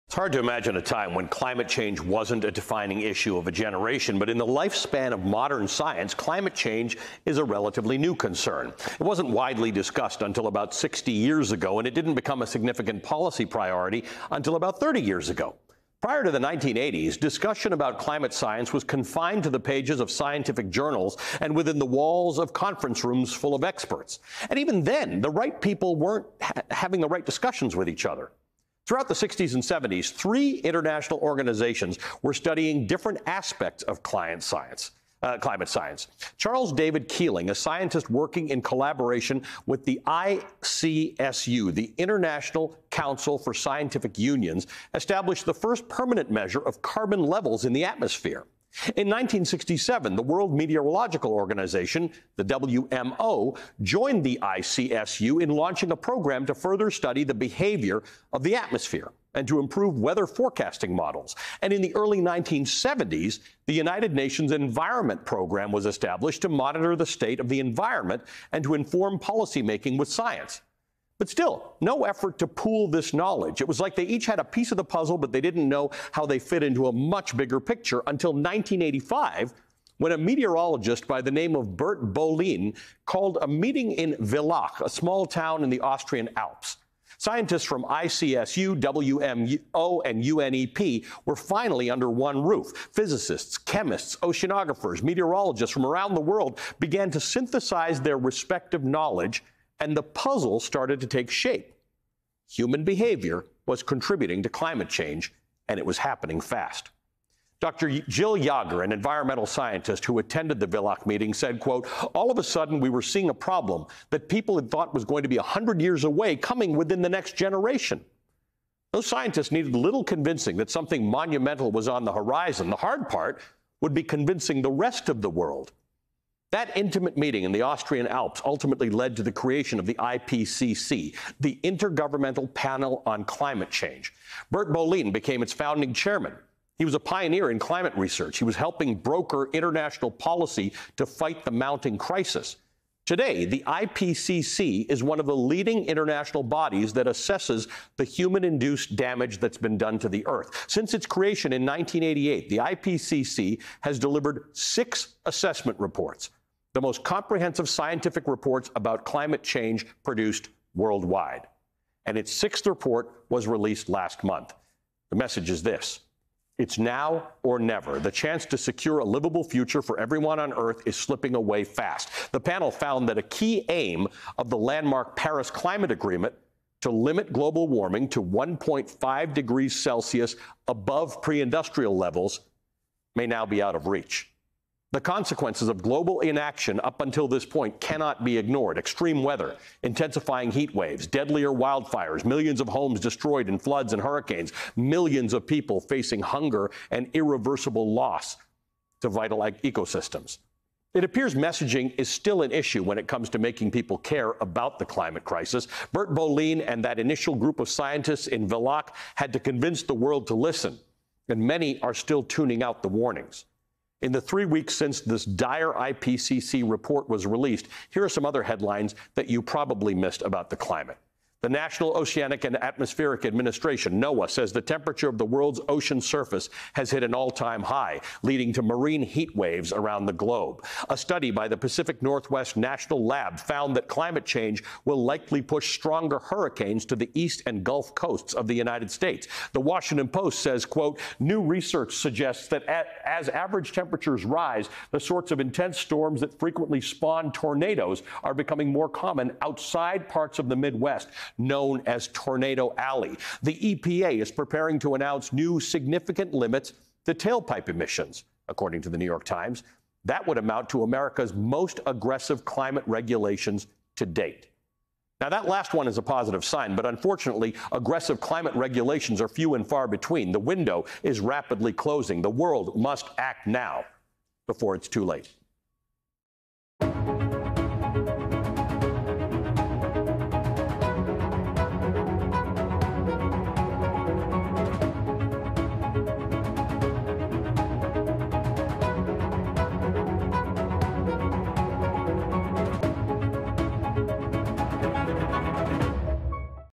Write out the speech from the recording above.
It's hard to imagine a time when climate change wasn't a defining issue of a generation, but in the lifespan of modern science, climate change is a relatively new concern. It wasn't widely discussed until about 60 years ago, and it didn't become a significant policy priority until about 30 years ago. Prior to the 1980s, discussion about climate science was confined to the pages of scientific journals and within the walls of conference rooms full of experts. And even then, the right people weren't having the right discussions with each other. Throughout the 60s and 70s, 3 international organizations were studying different aspects of climate science. Charles David Keeling, a scientist working in collaboration with the ICSU, the International Council for Scientific Unions, established the first permanent measure of carbon levels in the atmosphere. In 1967, the World Meteorological Organization, the WMO, joined the ICSU in launching a program to further study the behavior of the atmosphere and to improve weather forecasting models. And in the early 1970s, the United Nations Environment Program was established to monitor the state of the environment and to inform policymaking with science. But still, no effort to pool this knowledge. It was like they each had a piece of the puzzle, but they didn't know how they fit into a much bigger picture until 1985, when a meteorologist by the name of Bert Bolin called a meeting in Villach, a small town in the Austrian Alps. Scientists from ICSU, WMO, and UNEP were finally under one roof. Physicists, chemists, oceanographers, meteorologists from around the world began to synthesize their respective knowledge, and the puzzle started to take shape. Human behavior was contributing to climate change, and it was happening fast. Dr. Jill Yager, an environmental scientist who attended the Villach meeting, said, quote, "All of a sudden we were seeing a problem that people had thought was going to be 100 years away coming within the next generation." Those scientists needed little convincing that something monumental was on the horizon. The hard part would be convincing the rest of the world. That intimate meeting in the Austrian Alps ultimately led to the creation of the IPCC, the Intergovernmental Panel on Climate Change. Bert Bolin became its founding chairman. He was a pioneer in climate research. He was helping broker international policy to fight the mounting crisis. Today, the IPCC is one of the leading international bodies that assesses the human-induced damage that's been done to the Earth. Since its creation in 1988, the IPCC has delivered 6 assessment reports, the most comprehensive scientific reports about climate change produced worldwide. And its 6th report was released last month. The message is this: it's now or never. The chance to secure a livable future for everyone on Earth is slipping away fast. The panel found that a key aim of the landmark Paris Climate Agreement to limit global warming to 1.5 degrees Celsius above pre-industrial levels may now be out of reach. The consequences of global inaction up until this point cannot be ignored. Extreme weather, intensifying heat waves, deadlier wildfires, millions of homes destroyed in floods and hurricanes, millions of people facing hunger and irreversible loss to vital ecosystems. It appears messaging is still an issue when it comes to making people care about the climate crisis. Bert Bolin and that initial group of scientists in Villach had to convince the world to listen, and many are still tuning out the warnings. In the 3 weeks since this dire IPCC report was released, here are some other headlines that you probably missed about the climate. The National Oceanic and Atmospheric Administration, NOAA, says the temperature of the world's ocean surface has hit an all-time high, leading to marine heat waves around the globe. A study by the Pacific Northwest National Lab found that climate change will likely push stronger hurricanes to the east and Gulf coasts of the United States. The Washington Post says, quote, "New research suggests that as average temperatures rise, the sorts of intense storms that frequently spawn tornadoes are becoming more common outside parts of the Midwest, known as Tornado Alley." The EPA is preparing to announce new significant limits to tailpipe emissions, according to the New York Times. That would amount to America's most aggressive climate regulations to date. Now, that last one is a positive sign, but unfortunately, aggressive climate regulations are few and far between. The window is rapidly closing. The world must act now before it's too late.